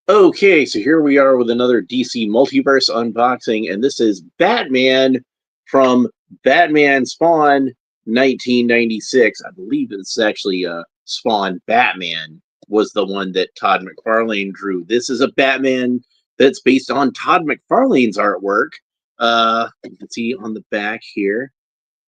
Okay, so here we are with another DC Multiverse unboxing, and this is Batman from Batman Spawn 1996. I believe it's actually Spawn Batman was the one that Todd McFarlane drew. This is a Batman that's based on Todd McFarlane's artwork. You can see on the back here.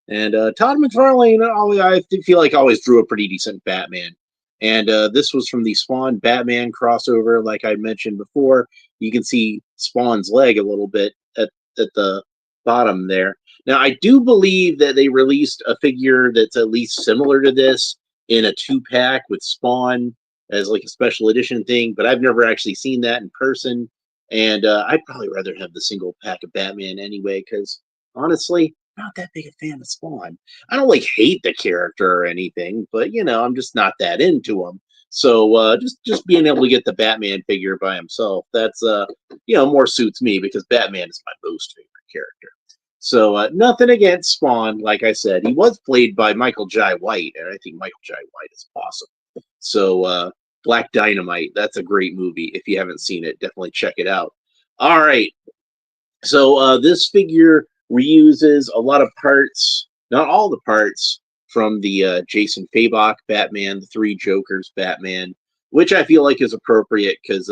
And Todd McFarlane, I feel like always drew a pretty decent Batman. And this was from the Spawn Batman crossover, like I mentioned before. You can see Spawn's leg a little bit at the bottom there. Now, I do believe that they released a figure that's at least similar to this in a 2-pack with Spawn as like a special edition thing, but I've never actually seen that in person. And I'd probably rather have the single pack of Batman anyway, because honestly, not that big a fan of Spawn. I don't like hate the character or anything, but I'm just not that into him. So just being able to get the Batman figure by himself, that's more suits me because Batman is my most favorite character. So nothing against Spawn, like I said, he was played by Michael Jai White, and I think Michael Jai White is awesome. So Black Dynamite, that's a great movie. If you haven't seen it, definitely check it out. All right, so this figure reuses a lot of parts, not all the parts, from the Jason Fabok Batman, the Three Jokers Batman, which I feel like is appropriate because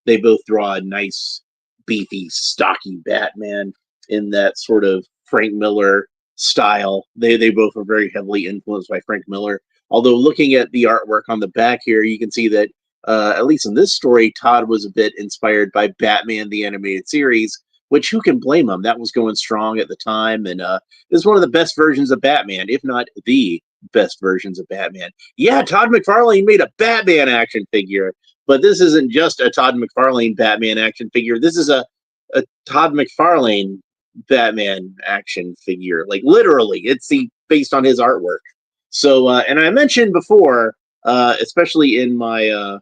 they both draw a nice, beefy, stocky Batman in that sort of Frank Miller style. They both are very heavily influenced by Frank Miller. Although looking at the artwork on the back here, you can see that at least in this story, Todd was a bit inspired by Batman the Animated Series, which who can blame him? That was going strong at the time, and is one of the best versions of Batman, if not the best versions of Batman. Yeah, Todd McFarlane made a Batman action figure, but this isn't just a Todd McFarlane Batman action figure. This is a Todd McFarlane Batman action figure. Like literally, it's based on his artwork. So, and I mentioned before, especially in my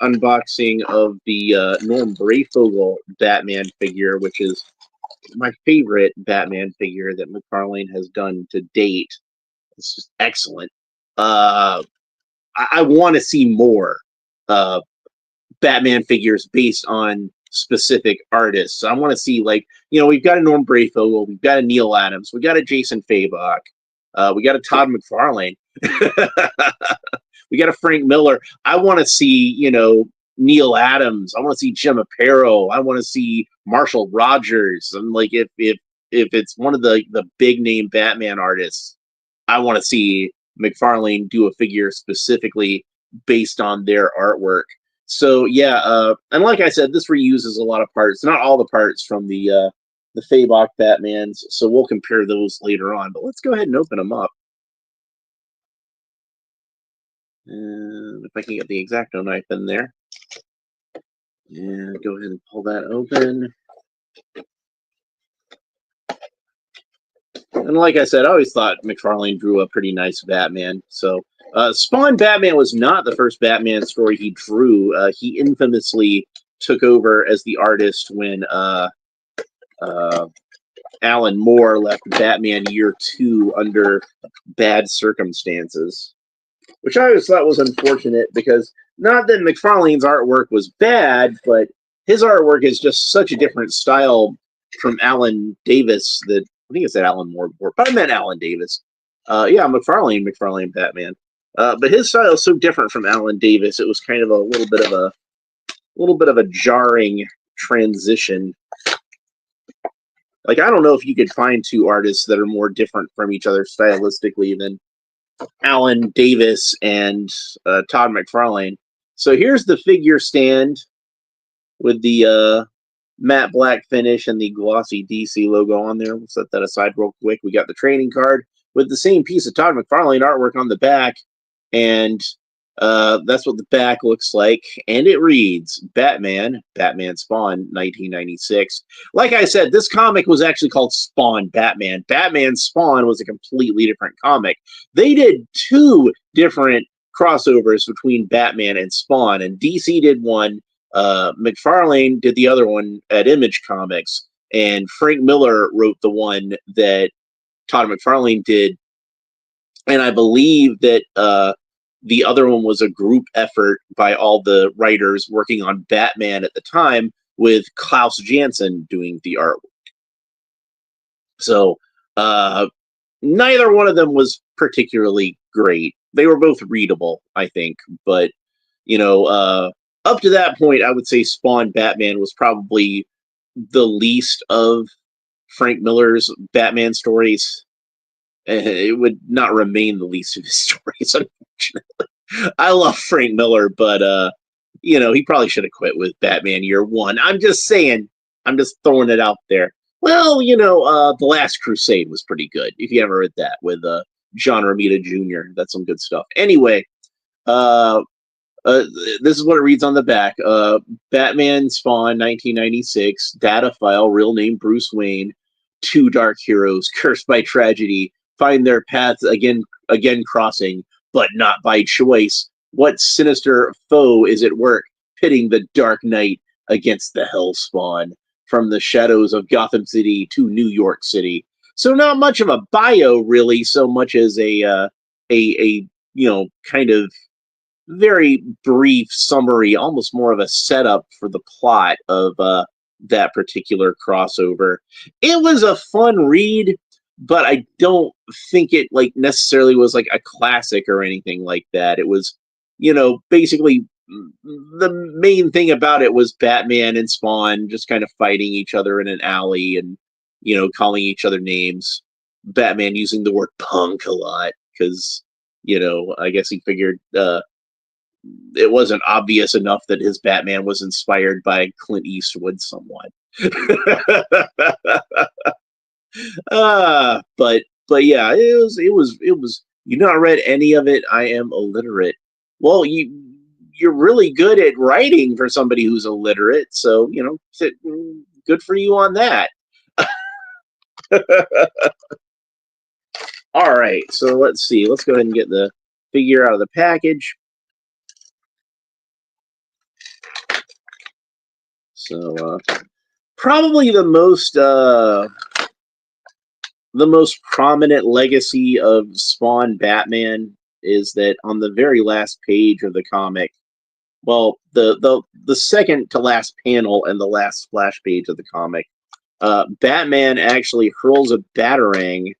unboxing of the Norm Brayfogle Batman figure, which is my favorite Batman figure that McFarlane has done to date. It's just excellent. I want to see more Batman figures based on specific artists. I want to see, like, we've got a Norm Brayfogle, we've got a Neil Adams, we got a Jason Fabok, we got a Todd McFarlane. We got a Frank Miller. I want to see, Neil Adams. I want to see Jim Aparo. I want to see Marshall Rogers. And like, if it's one of the big name Batman artists, I want to see McFarlane do a figure specifically based on their artwork. So yeah, and like I said, this reuses a lot of parts, not all the parts from the Fabok Batmans. So we'll compare those later on. But let's go ahead and open them up. And if I can get the X-Acto knife in there. And go ahead and pull that open. And like I said, I always thought McFarlane drew a pretty nice Batman. So Spawn Batman was not the first Batman story he drew. He infamously took over as the artist when Alan Moore left Batman Year 2 under bad circumstances, which I always thought was unfortunate because not that McFarlane's artwork was bad, but his artwork is just such a different style from Alan Davis that I think I said Alan Moore before, but I meant Alan Davis. Yeah, McFarlane Batman. But his style is so different from Alan Davis. It was kind of a little bit of a jarring transition. Like, I don't know if you could find two artists that are more different from each other stylistically than Alan Davis and Todd McFarlane. So here's the figure stand with the matte black finish and the glossy DC logo on there. We'll set that aside real quick. We got the trading card with the same piece of Todd McFarlane artwork on the back, and that's what the back looks like. And it reads Batman Spawn 1996. Like I said, this comic was actually called Spawn Batman. Batman Spawn was a completely different comic. They did two different crossovers between Batman and Spawn, and DC did one. McFarlane did the other one at Image Comics, and Frank Miller wrote the one that Todd McFarlane did. And I believe that the other one was a group effort by all the writers working on Batman at the time, with Klaus Janson doing the art. So neither one of them was particularly great. They were both readable, I think, but up to that point, I would say Spawn Batman was probably the least of Frank Miller's Batman stories. It would not remain the least of his stories, unfortunately. I love Frank Miller, but he probably should have quit with Batman Year One. I'm just saying. I'm just throwing it out there. Well, The Last Crusade was pretty good. If you ever read that with John Romita Jr., that's some good stuff. Anyway, this is what it reads on the back. Batman Spawn 1996, data file, real name Bruce Wayne. Two dark heroes, cursed by tragedy, find their paths again crossing, but not by choice. What sinister foe is at work, pitting the Dark Knight against the Hellspawn? From the shadows of Gotham City to New York City. So not much of a bio, really, so much as a kind of very brief summary, almost more of a setup for the plot of that particular crossover. It was a fun read, but I don't think it necessarily was like a classic or anything like that. It was, basically the main thing about it was Batman and Spawn just kind of fighting each other in an alley and, calling each other names. Batman using the word punk a lot because, I guess he figured it wasn't obvious enough that his Batman was inspired by Clint Eastwood somewhat. But yeah, it was. You not read any of it? I am illiterate. Well, you're really good at writing for somebody who's illiterate, so good for you on that. All right, so let's see. Let's go ahead and get the figure out of the package. So probably the most prominent legacy of Spawn Batman is that on the very last page of the comic, well, the second to last panel and the last splash page of the comic, Batman actually hurls a batarang,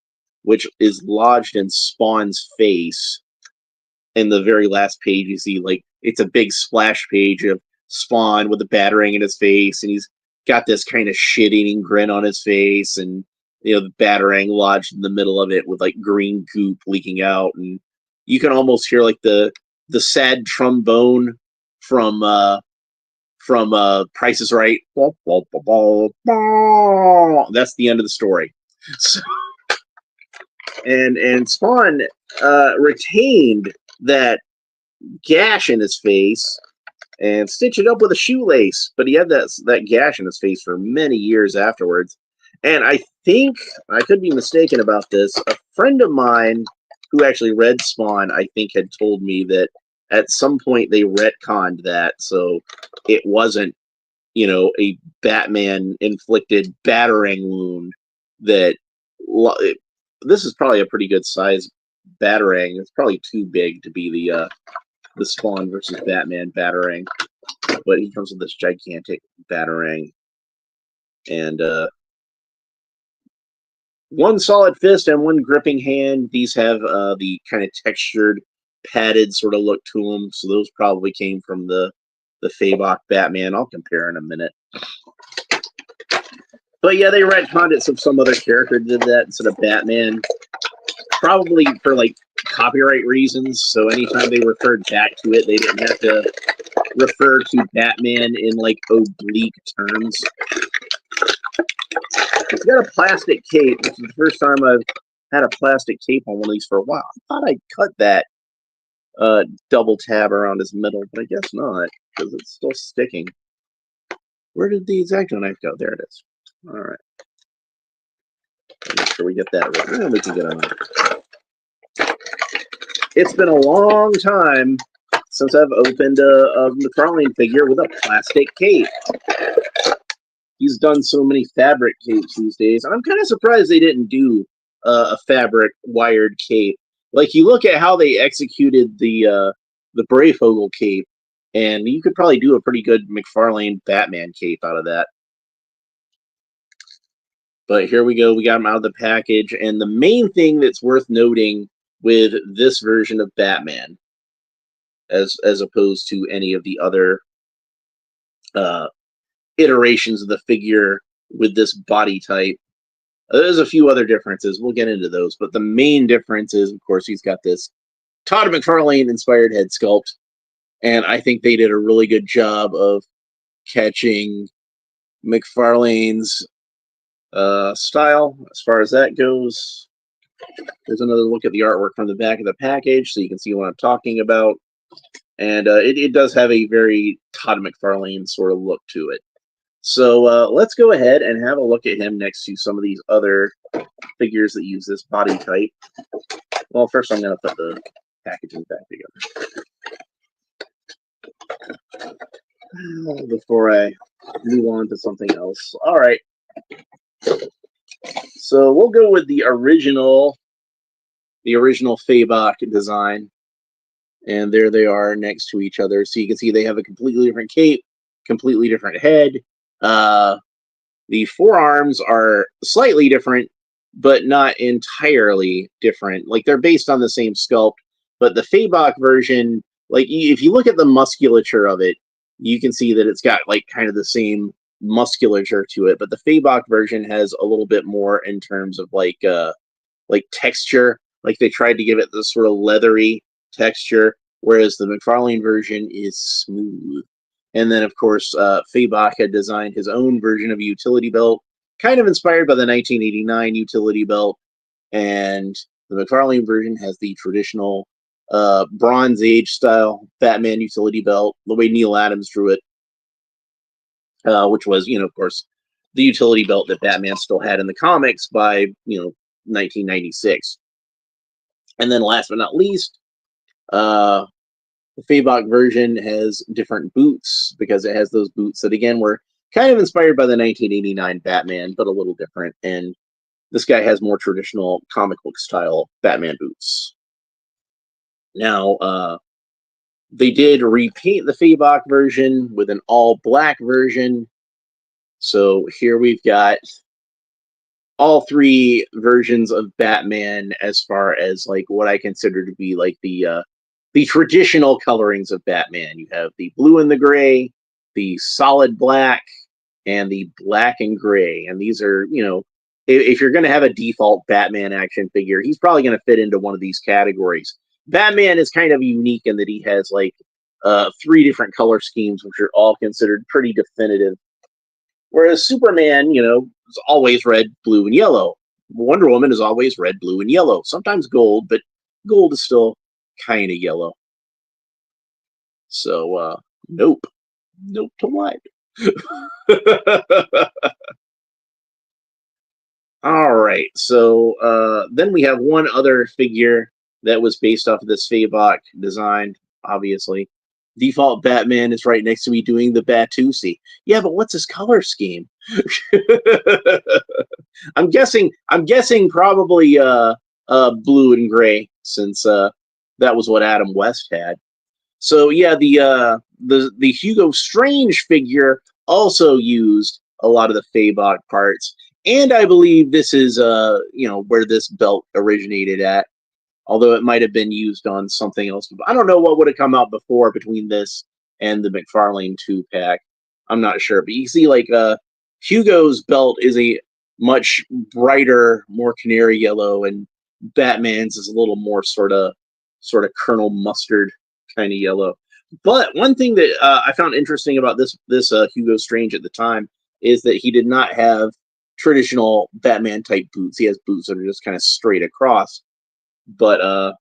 which is lodged in Spawn's face. In the very last page, you see it's a big splash page of Spawn with a batarang in his face, and he's got this kind of shit-eating grin on his face, and the batarang lodged in the middle of it with green goop leaking out, and you can almost hear the sad trombone from Price is Right. That's the end of the story. So, and Spawn retained that gash in his face and stitched it up with a shoelace, but he had that gash in his face for many years afterwards. And I think, I could be mistaken about this, a friend of mine who actually read Spawn, I think, had told me that at some point they retconned that, so it wasn't, a Batman-inflicted batarang wound. That this is probably a pretty good size batarang. It's probably too big to be the Spawn versus Batman batarang, but he comes with this gigantic batarang, and one solid fist and one gripping hand. These have the kind of textured, padded sort of look to them, so those probably came from the Fabok Batman. I'll compare in a minute. But yeah, they retconned it so some other character did that instead of Batman. Probably for copyright reasons, so anytime they referred back to it, they didn't have to refer to Batman in oblique terms. It's got a plastic cape, which is the first time I've had a plastic cape on one of these for a while. I thought I'd cut that double tab around his middle, but I guess not, because it's still sticking. Where did the X-Acto knife go? There it is. All right. Make sure we get that right. And we can get on it. It's been a long time since I've opened a Mcfarlane figure with a plastic cape. He's done so many fabric capes these days, and I'm kind of surprised they didn't do a fabric wired cape. Like you look at how they executed the Brayfogle cape, and you could probably do a pretty good McFarlane Batman cape out of that. But here we go. We got him out of the package. And the main thing that's worth noting with this version of Batman, as opposed to any of the other iterations of the figure with this body type, there's a few other differences. We'll get into those. But the main difference is, of course, he's got this Todd McFarlane inspired head sculpt. And I think they did a really good job of catching McFarlane's style as far as that goes. There's another look at the artwork from the back of the package so you can see what I'm talking about. And it does have a very Todd McFarlane sort of look to it. So let's go ahead and have a look at him next to some of these other figures that use this body type. Well, first I'm going to put the packaging back together before I move on to something else. All right. So we'll go with the original Fabok design. And there they are next to each other. So you can see they have a completely different cape, completely different head. The forearms are slightly different, but not entirely different. Like they're based on the same sculpt, but the Fabok version, like if you look at the musculature of it, you can see that it's got like kind of the same musculature to it. But the Fabok version has a little bit more in terms of like texture. Like they tried to give it this sort of leathery texture, whereas the McFarlane version is smooth. And then, of course, Fabok had designed his own version of a utility belt, kind of inspired by the 1989 utility belt. And the McFarlane version has the traditional Bronze Age style Batman utility belt, the way Neil Adams drew it, which was, of course, the utility belt that Batman still had in the comics by, 1996. And then last but not least, the Fabok version has different boots because it has those boots that, again, were kind of inspired by the 1989 Batman, but a little different. And this guy has more traditional comic book style Batman boots. Now, they did repaint the Fabok version with an all black version. So here we've got all three versions of Batman as far as like what I consider to be like the traditional colorings of Batman. You have the blue and the gray, the solid black, and the black and gray. And these are, if you're going to have a default Batman action figure, he's probably going to fit into one of these categories. Batman is kind of unique in that he has like three different color schemes, which are all considered pretty definitive. Whereas Superman, is always red, blue, and yellow. Wonder Woman is always red, blue, and yellow. Sometimes gold, but gold is still kind of yellow. So, nope. Nope to what? All right. So, then we have one other figure that was based off of this Fabok design, obviously. Default Batman is right next to me doing the Batusi. Yeah, but what's his color scheme? I'm guessing probably blue and gray, since that was what Adam West had. So yeah, the Hugo Strange figure also used a lot of the Fabok parts, and I believe this is where this belt originated at. Although it might have been used on something else. I don't know what would have come out before between this and the McFarlane 2-pack. I'm not sure. But you see, like, Hugo's belt is a much brighter, more canary yellow, and Batman's is a little more sort of Colonel Mustard kind of yellow. But one thing that I found interesting about this Hugo Strange at the time is that he did not have traditional Batman-type boots. He has boots that are just kind of straight across. But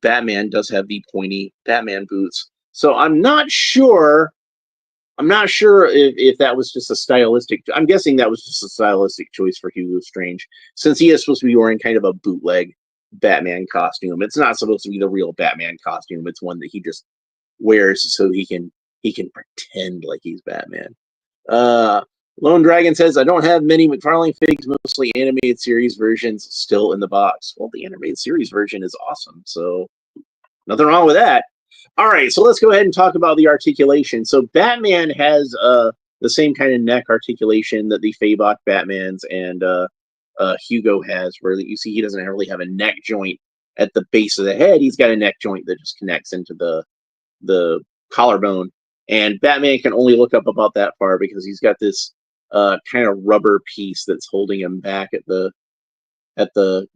Batman does have the pointy Batman boots. So I'm not sure if that was just a stylistic. I'm guessing that was just a stylistic choice for Hugo Strange, since he is supposed to be wearing kind of a bootleg Batman costume. It's not supposed to be the real Batman costume. It's one that he just wears so he can pretend like he's Batman. Lone Dragon says, I don't have many McFarlane figs, mostly animated series versions still in the box. Well, the animated series version is awesome, so nothing wrong with that. All right, so let's go ahead and talk about the articulation. So Batman has the same kind of neck articulation that the Fabok Batmans and Hugo has, where you see he doesn't really have a neck joint at the base of the head. He's got a neck joint that just connects into the collarbone. And Batman can only look up about that far because he's got this kind of rubber piece that's holding him back at the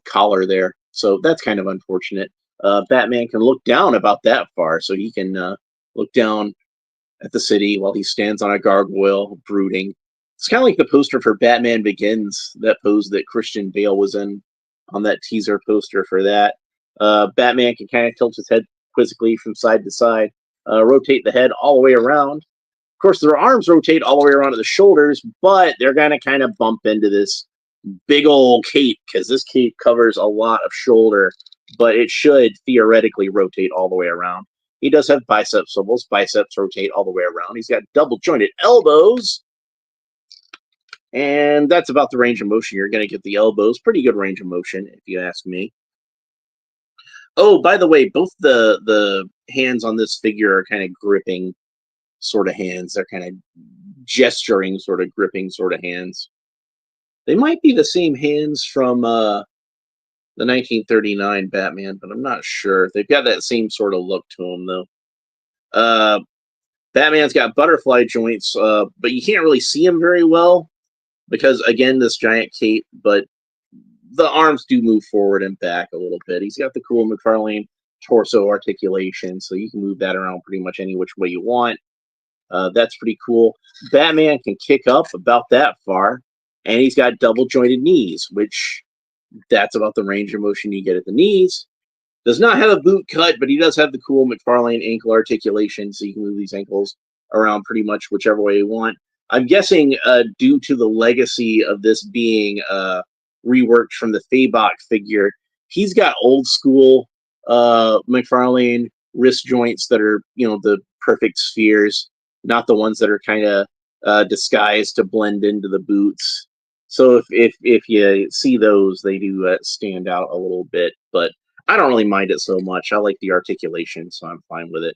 collar there. So that's kind of unfortunate. Batman can look down about that far, so he can look down at the city while he stands on a gargoyle brooding. It's kind of like the poster for Batman Begins, that pose that Christian Bale was in on that teaser poster for that. Batman can kind of tilt his head quizzically from side to side, rotate the head all the way around. Of course, their arms rotate all the way around to the shoulders, but they're going to kind of bump into this big old cape because this cape covers a lot of shoulder, but it should theoretically rotate all the way around. He does have bicep swivels. Biceps rotate all the way around. He's got double jointed elbows. And that's about the range of motion you're going to get the elbows. Pretty good range of motion, if you ask me. Oh, by the way, both the hands on this figure are kind of gripping sort of hands. They're kind of gesturing sort of gripping sort of hands. They might be the same hands from the 1939 Batman, but I'm not sure. They've got that same sort of look to them, though. Batman's got butterfly joints, but you can't really see him very well because, again, this giant cape, but the arms do move forward and back a little bit. He's got the cool Mcfarlane torso articulation, so you can move that around pretty much any which way you want. That's pretty cool. Batman can kick up about that far, and he's got double jointed knees, which that's about the range of motion you get at the knees. Does not have a boot cut, but he does have the cool Mcfarlane ankle articulation, so you can move these ankles around pretty much whichever way you want. I'm guessing due to the legacy of this being reworked from the Fabok figure, he's got old school Mcfarlane wrist joints that are, the perfect spheres, not the ones that are kind of disguised to blend into the boots. So if you see those, they do stand out a little bit, but I don't really mind it so much. I like the articulation, so I'm fine with it.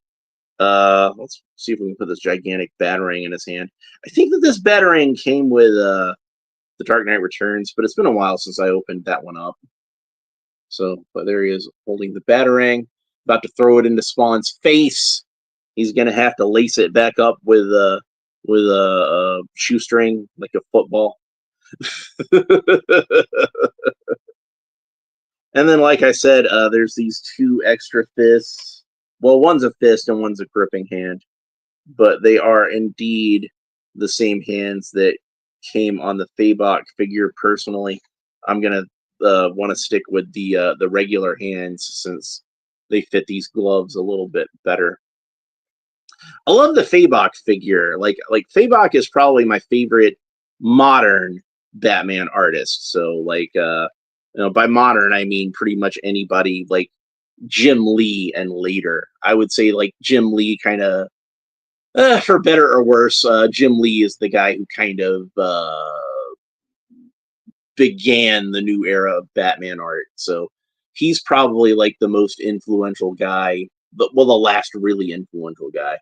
Let's see if we can put this gigantic Batarang in his hand. I think that this Batarang came with the Dark Knight Returns, but it's been a while since I opened that one up. So, but there he is holding the Batarang, about to throw it into Spawn's face. He's gonna have to lace it back up with a shoestring like a football. And then, like I said, there's these two extra fists. Well, one's a fist and one's a gripping hand, but they are indeed the same hands that came on the Fabok figure. Personally, I'm gonna want to stick with the regular hands since they fit these gloves a little bit better. I love the Fabok figure. Like Fabok is probably my favorite modern Batman artist. So like by modern I mean pretty much anybody like Jim Lee and later. I would say like Jim Lee kind of for better or worse, Jim Lee is the guy who kind of began the new era of Batman art. So he's probably like the most influential guy, the last really influential guy.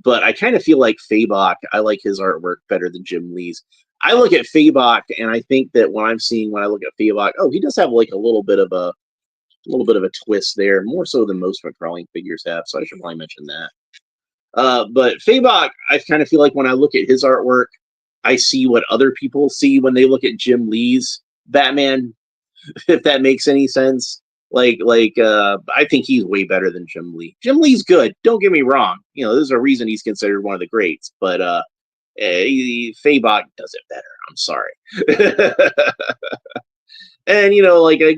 But I kind of feel like Fabok, I like his artwork better than Jim Lee's. I look at Fabok and I think that when I look at Fabok, oh, he does have like a little bit of a twist there, more so than most McFarlane figures have. So I should probably mention that. But Fabok, I kind of feel like when I look at his artwork, I see what other people see when they look at Jim Lee's Batman, if that makes any sense. I think he's way better than Jim Lee. Jim Lee's good. Don't get me wrong. There's a reason he's considered one of the greats. But Fabok does it better. I'm sorry. And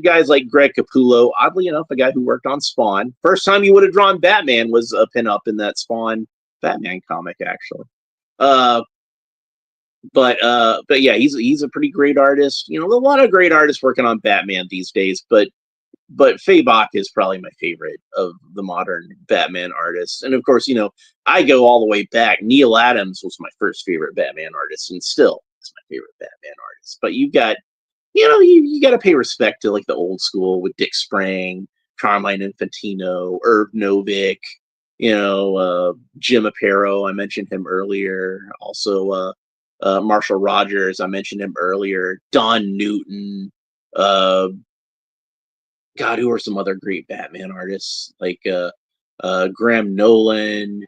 guys like Greg Capullo, oddly enough, a guy who worked on Spawn. First time he would have drawn Batman was a pinup in that Spawn Batman comic, actually. But yeah, he's a pretty great artist. A lot of great artists working on Batman these days, but but Fabok is probably my favorite of the modern Batman artists. And of course, I go all the way back. Neil Adams was my first favorite Batman artist, and still is my favorite Batman artist. But you've got, you got to pay respect to like the old school with Dick Sprang, Carmine Infantino, Irv Novick, Jim Aparo. I mentioned him earlier. Also, Marshall Rogers. I mentioned him earlier. Don Newton. God, who are some other great Batman artists like Graham Nolan,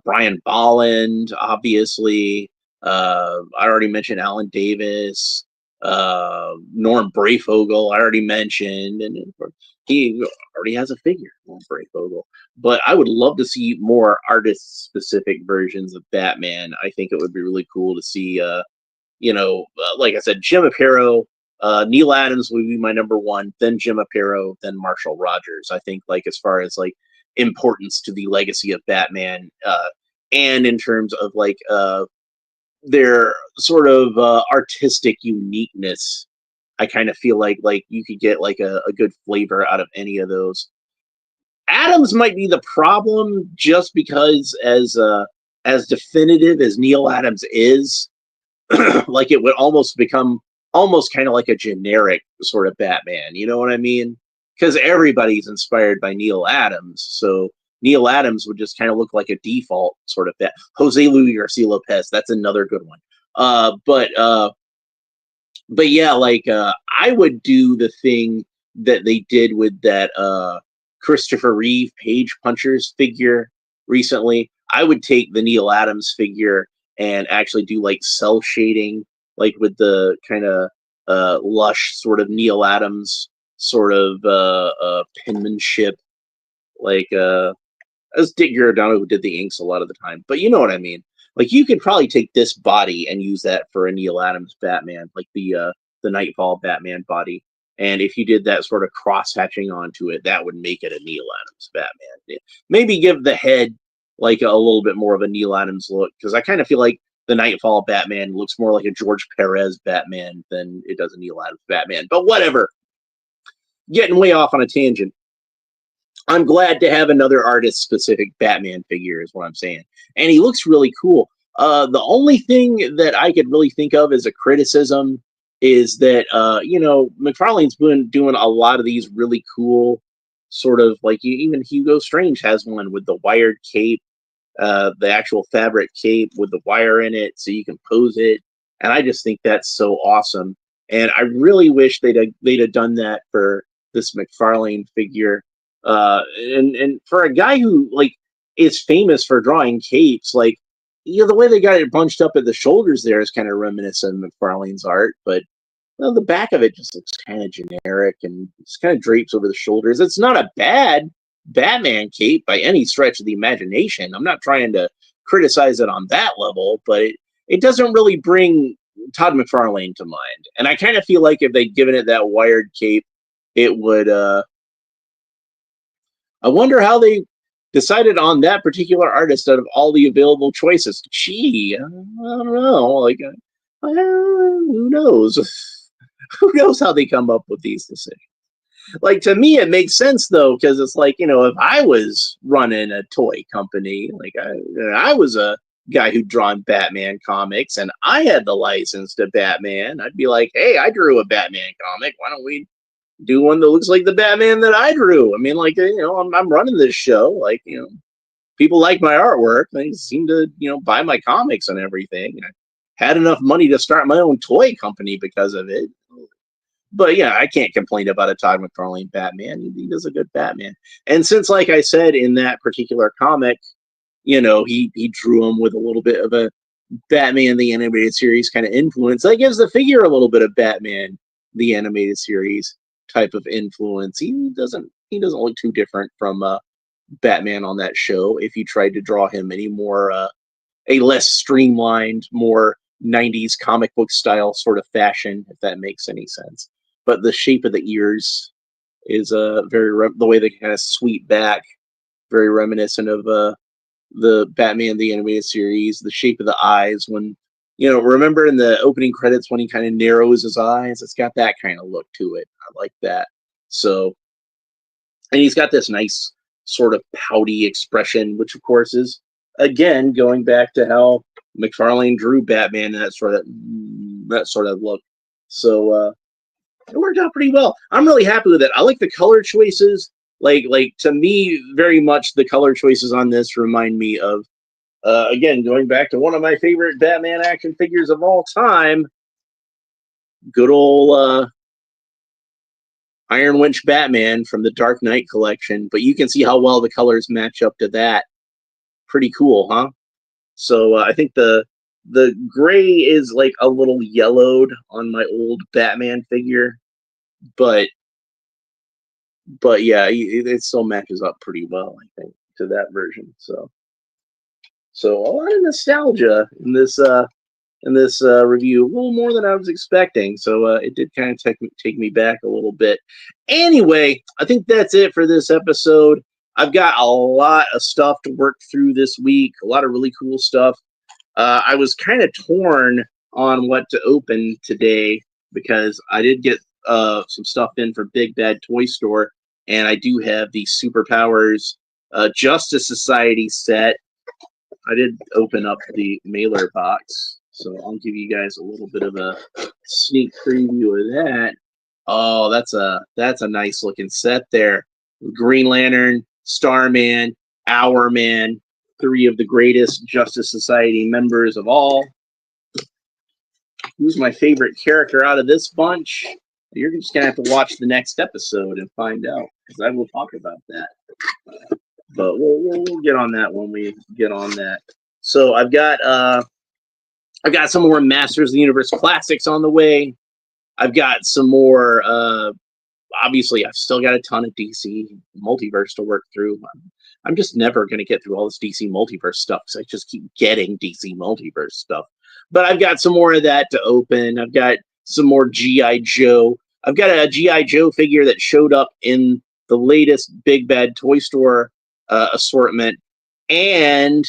Brian Bolland, obviously. I already mentioned Alan Davis, Norm Brayfogle. I already mentioned, and he already has a figure, Norm Brayfogle. But I would love to see more artist-specific versions of Batman. I think it would be really cool to see, like I said, Jim Aparo. Neil Adams would be my number one, then Jim Aparo, then Marshall Rogers. I think, like, as far as like importance to the legacy of Batman, and in terms of like their sort of artistic uniqueness, I kind of feel like you could get like a good flavor out of any of those. Adams might be the problem just because as definitive as Neil Adams is, like it would almost become almost kind of like a generic sort of Batman. You know what I mean? Because everybody's inspired by Neil Adams, so Neil Adams would just kind of look like a default sort of Jose Luis Garcia Lopez. That's another good one. But yeah, like I would do the thing that they did with that Christopher Reeve Page Punchers figure recently. I would take the Neil Adams figure and actually do like cell shading, like with the kind of lush sort of Neil Adams sort of penmanship, like as Dick Giordano, who did the inks a lot of the time. But you know what I mean. Like you could probably take this body and use that for a Neil Adams Batman, like the Nightfall Batman body. And if you did that sort of cross hatching onto it, that would make it a Neil Adams Batman. Yeah. Maybe give the head like a little bit more of a Neil Adams look, because I kind of feel like the Nightfall Batman looks more like a George Perez Batman than it does a Neil Adams Batman. But whatever. Getting way off on a tangent. I'm glad to have another artist-specific Batman figure, is what I'm saying. And he looks really cool. The only thing that I could really think of as a criticism is that, McFarlane's been doing a lot of these really cool sort of, like, even Hugo Strange has one with the wired cape, the actual fabric cape with the wire in it so you can pose it. And I just think that's so awesome. And I really wish they'd have done that for this McFarlane figure. And for a guy who like is famous for drawing capes, like the way they got it bunched up at the shoulders there is kind of reminiscent of McFarlane's art, but the back of it just looks kind of generic and just kind of drapes over the shoulders. It's not a bad Batman cape by any stretch of the imagination. I'm not trying to criticize it on that level, but it doesn't really bring Todd McFarlane to mind. And I kind of feel like if they'd given it that wired cape, it would I wonder how they decided on that particular artist out of all the available choices. Gee, I don't know. Like, who knows? Who knows how they come up with these decisions? Like, to me, it makes sense, though, because it's like, if I was running a toy company, like I was a guy who'd drawn Batman comics and I had the license to Batman, I'd be like, hey, I drew a Batman comic. Why don't we do one that looks like the Batman that I drew? I mean, like, I'm running this show. Like, people like my artwork. They seem to, buy my comics and everything. I had enough money to start my own toy company because of it. But yeah, I can't complain about a Todd McFarlane Batman. He does a good Batman. And since, like I said, in that particular comic, he drew him with a little bit of a Batman the Animated Series kind of influence, that gives the figure a little bit of Batman the Animated Series type of influence. He doesn't look too different from Batman on that show. If you tried to draw him any more a less streamlined, more 90s comic book style sort of fashion, if that makes any sense. But the shape of the ears is the way they kind of sweep back, very reminiscent of the Batman the Animated Series. The shape of the eyes, when remember in the opening credits when he kind of narrows his eyes, it's got that kind of look to it. I like that. So And he's got this nice sort of pouty expression, which of course is again going back to how McFarlane drew Batman and that sort of look. So it worked out pretty well. I'm really happy with it. I like the color choices. Like to me, very much the color choices on this remind me of again going back to one of my favorite Batman action figures of all time, good old Iron Winch Batman from the Dark Knight collection. But you can see how well the colors match up to that. Pretty cool, huh? So I think the gray is like a little yellowed on my old Batman figure, but yeah, it still matches up pretty well, I think, to that version. So a lot of nostalgia in this review, a little more than I was expecting. So it did kind of take me back a little bit. Anyway, I think that's it for this episode. I've got a lot of stuff to work through this week, a lot of really cool stuff. I was kind of torn on what to open today because I did get some stuff in for Big Bad Toy Store, and I do have the Superpowers Justice Society set. I did open up the mailer box, so I'll give you guys a little bit of a sneak preview of that. Oh, that's a nice looking set there. Green Lantern, Starman, Hourman, three of the greatest Justice Society members of all. Who's my favorite character out of this bunch? You're just gonna have to watch the next episode and find out, because I will talk about that. But we'll get on that when we get on that. So I've got some more Masters of the Universe classics on the way. I've got some more. Obviously, I've still got a ton of DC Multiverse to work through. I'm just never going to get through all this DC Multiverse stuff because I just keep getting DC Multiverse stuff. But I've got some more of that to open. I've got some more G.I. Joe. I've got a G.I. Joe figure that showed up in the latest Big Bad Toy Store assortment. And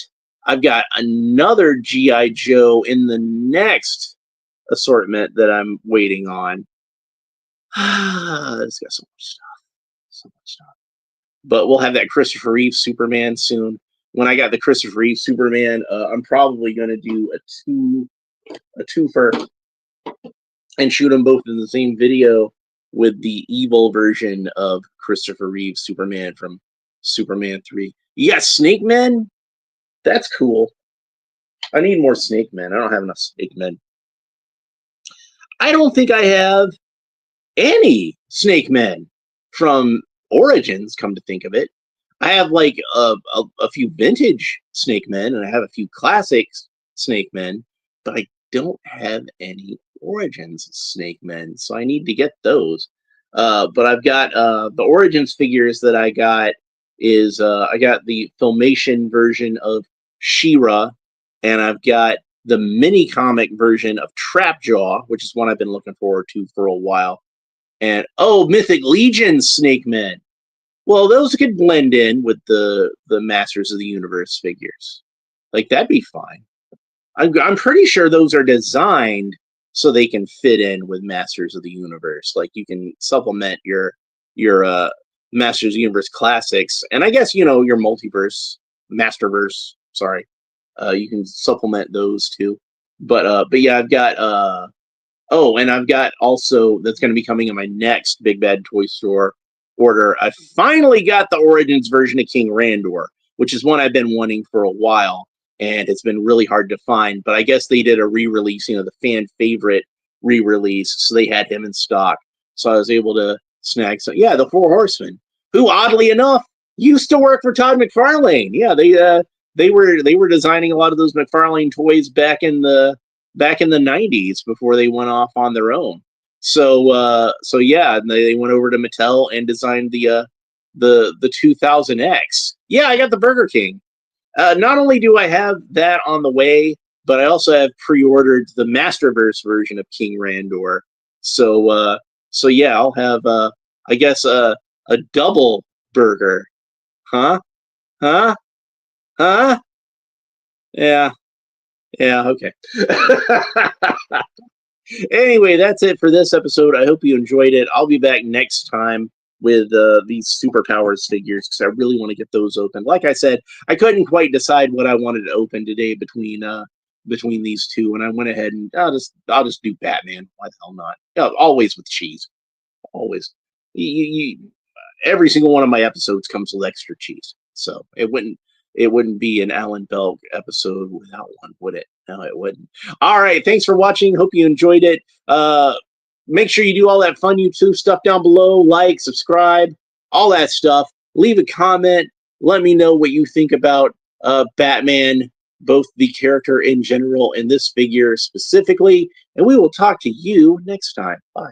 I've got another G.I. Joe in the next assortment that I'm waiting on. It's got so much stuff. But we'll have that Christopher Reeve Superman soon. When I got the Christopher Reeve Superman, I'm probably going to do a twofer and shoot them both in the same video with the evil version of Christopher Reeve Superman from Superman 3. You got Snake Men? That's cool. I need more Snake Men. I don't have enough Snake Men. I don't think I have any Snake Men from Origins, come to think of it. I have like a few vintage Snake Men, and I have a few classic Snake Men, but I don't have any Origins Snake Men, so I need to get those. But I've got the Origins figures that I got is I got the Filmation version of She-Ra, and I've got the mini comic version of Trapjaw, which is one I've been looking forward to for a while. And Mythic Legion Snake Men. Well, those could blend in with the Masters of the Universe figures. Like, that'd be fine. I'm pretty sure those are designed so they can fit in with Masters of the Universe. Like, you can supplement your Masters of the Universe classics, and I guess your Multiverse, Masterverse. Sorry, you can supplement those too. But yeah, I've got and I've got also that's going to be coming in my next Big Bad Toy Store order. I finally got the Origins version of King Randor, which is one I've been wanting for a while, and it's been really hard to find. But I guess they did a re-release, the fan favorite re-release, so they had him in stock. So I was able to snag some. Yeah, the Four Horsemen, who oddly enough used to work for Todd McFarlane. Yeah, they were designing a lot of those McFarlane toys back in the 90s before they went off on their own. So yeah, they went over to Mattel and designed the 2000X. Yeah, I got the Burger King. Not only do I have that on the way, but I also have pre-ordered the Masterverse version of King Randor. So yeah, I'll have I guess a double burger. Huh? Yeah. Yeah, okay. Anyway, that's it for this episode. I hope you enjoyed it. I'll be back next time with these superpowers figures, because I really want to get those open. Like I said, I couldn't quite decide what I wanted to open today between these two, and I went ahead and I'll just do Batman. Why the hell not? Always with cheese. Always. Every single one of my episodes comes with extra cheese, so it wouldn't be an Alan Belk episode without one, would it? No, it wouldn't. All right, thanks for watching. Hope you enjoyed it. Make sure you do all that fun YouTube stuff down below. Like, subscribe, all that stuff. Leave a comment. Let me know what you think about Batman, both the character in general and this figure specifically. And we will talk to you next time. Bye.